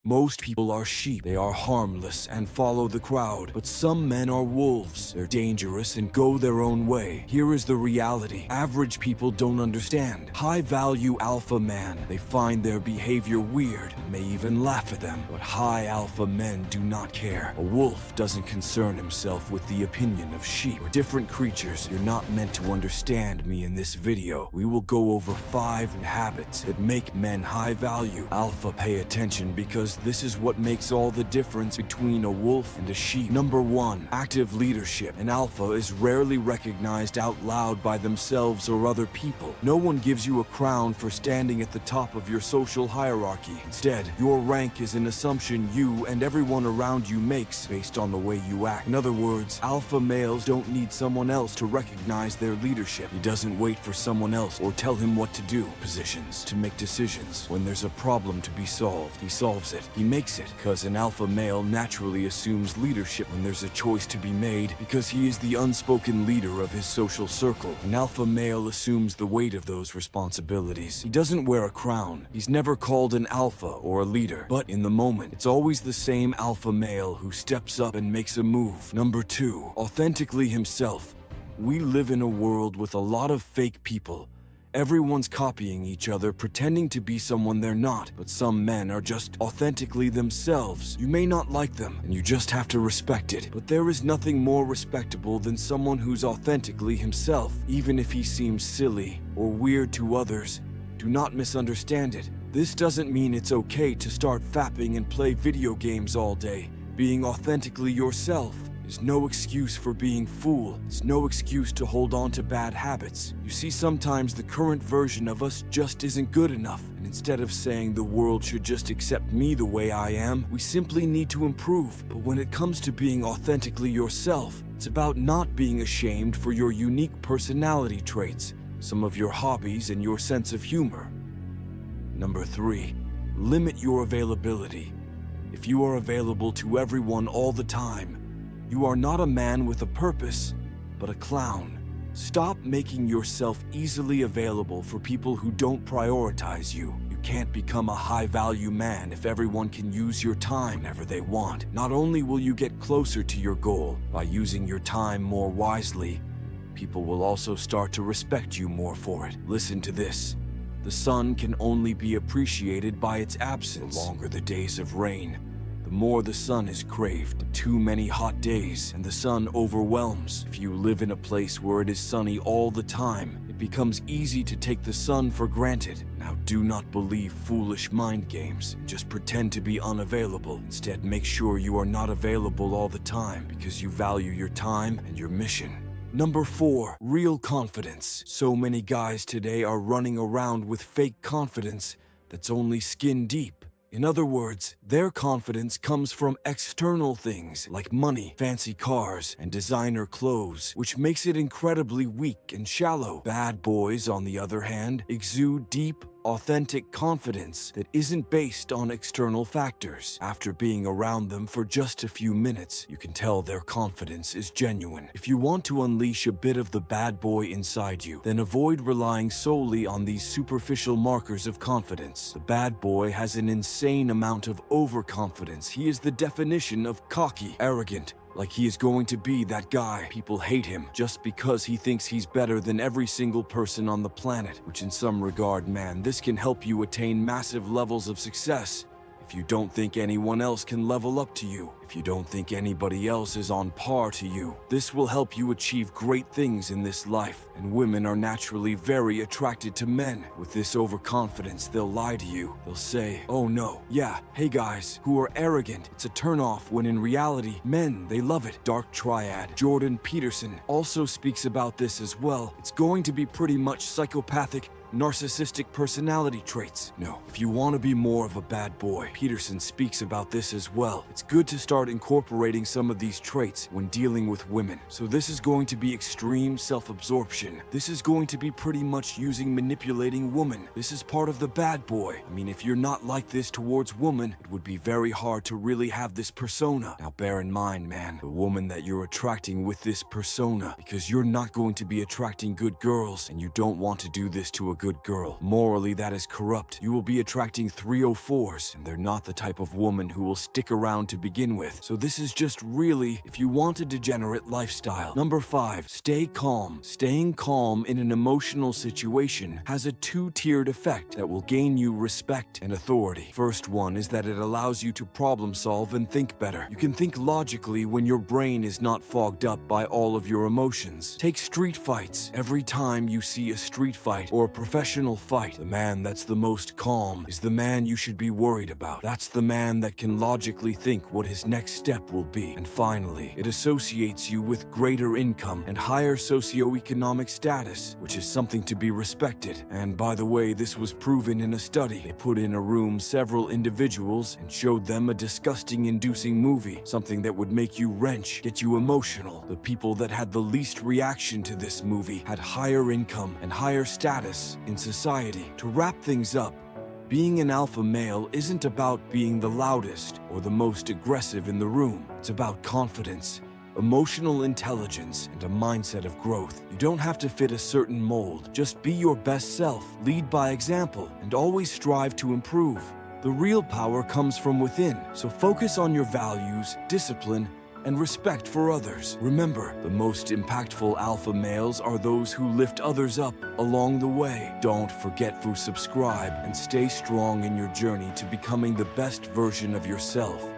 Most people are sheep. They are harmless and follow the crowd. But some men are wolves. They're dangerous and go their own way. Here is the reality. Average people don't understand. High-value alpha man, they find their behavior weird and may even laugh at them. But high alpha men do not care. A wolf doesn't concern himself with the opinion of sheep. We're different creatures. You're not meant to understand me in this video. We will go over 5 habits that make men high value. Alpha, pay attention because this is what makes all the difference between a wolf and a sheep. Number 1, active leadership. An alpha is rarely recognized out loud by themselves or other people. No one gives you a crown for standing at the top of your social hierarchy. Instead, your rank is an assumption you and everyone around you makes based on the way you act. In other words, alpha males don't need someone else to recognize their leadership. He doesn't wait for someone else or tell him what to do. Positions to make decisions. When there's a problem to be solved, he solves it. He makes it, because an alpha male naturally assumes leadership when there's a choice to be made, because he is the unspoken leader of his social circle. An alpha male assumes the weight of those responsibilities. He doesn't wear a crown. He's never called an alpha or a leader. But in the moment, it's always the same alpha male who steps up and makes a move. Number 2, authentically himself. We live in a world with a lot of fake people. Everyone's copying each other, pretending to be someone they're not, but some men are just authentically themselves. You may not like them, and you just have to respect it, but there is nothing more respectable than someone who's authentically himself, even if he seems silly or weird to others. Do not misunderstand it. This doesn't mean it's okay to start fapping and play video games all day. Being authentically yourself is no excuse for being fool. It's no excuse to hold on to bad habits. You see, sometimes the current version of us just isn't good enough. And instead of saying the world should just accept me the way I am, we simply need to improve. But when it comes to being authentically yourself, it's about not being ashamed for your unique personality traits, some of your hobbies, and your sense of humor. Number 3, limit your availability. If you are available to everyone all the time, you are not a man with a purpose, but a clown. Stop making yourself easily available for people who don't prioritize you. You can't become a high-value man if everyone can use your time whenever they want. Not only will you get closer to your goal by using your time more wisely, people will also start to respect you more for it. Listen to this. The sun can only be appreciated by its absence. The longer the days of rain, the more the sun is craved. Too many hot days, and the sun overwhelms. If you live in a place where it is sunny all the time, it becomes easy to take the sun for granted. Now, do not believe foolish mind games. Just pretend to be unavailable. Instead, make sure you are not available all the time because you value your time and your mission. Number 4, real confidence. So many guys today are running around with fake confidence that's only skin deep. In other words, their confidence comes from external things like money, fancy cars, and designer clothes, which makes it incredibly weak and shallow. Bad boys, on the other hand, exude deep, authentic confidence that isn't based on external factors. After being around them for just a few minutes, you can tell their confidence is genuine. If you want to unleash a bit of the bad boy inside you, then avoid relying solely on these superficial markers of confidence. The bad boy has an insane amount of overconfidence. He is the definition of cocky, arrogant, like he is going to be that guy. People hate him just because he thinks he's better than every single person on the planet, which in some regard, man, this can help you attain massive levels of success. If you don't think anyone else can level up to you, if you don't think anybody else is on par to you, this will help you achieve great things in this life. And women are naturally very attracted to men. With this overconfidence, they'll lie to you. They'll say, oh no, yeah, hey guys, who are arrogant. It's a turnoff, when in reality, men, they love it. Dark Triad Jordan Peterson also speaks about this as well. It's going to be pretty much psychopathic, narcissistic personality traits. No, if you want to be more of a bad boy, Peterson speaks about this as well. It's good to start incorporating some of these traits when dealing with women. So this is going to be extreme self-absorption. This is going to be pretty much using manipulating women. This is part of the bad boy. I mean, if you're not like this towards women, it would be very hard to really have this persona. Now bear in mind, man, the woman that you're attracting with this persona, because you're not going to be attracting good girls, and you don't want to do this to a good girl. Morally, that is corrupt. You will be attracting 304s, and they're not the type of woman who will stick around to begin with. So this is just really if you want a degenerate lifestyle. Number 5, stay calm. Staying calm in an emotional situation has a two-tiered effect that will gain you respect and authority. First one is that it allows you to problem solve and think better. You can think logically when your brain is not fogged up by all of your emotions. Take street fights. Every time you see a street fight or a professional fight, the man that's the most calm is the man you should be worried about. That's the man that can logically think what his next step will be. And finally, it associates you with greater income and higher socioeconomic status, which is something to be respected. And by the way, this was proven in a study. They put in a room several individuals and showed them a disgusting inducing movie, something that would make you wrench, get you emotional. The people that had the least reaction to this movie had higher income and higher status in society. To wrap things up, being an alpha male isn't about being the loudest or the most aggressive in the room. It's about confidence, emotional intelligence, and a mindset of growth. You don't have to fit a certain mold. Just be your best self, lead by example, and always strive to improve. The real power comes from within, so focus on your values, discipline, and respect for others. Remember, the most impactful alpha males are those who lift others up along the way. Don't forget to subscribe and stay strong in your journey to becoming the best version of yourself.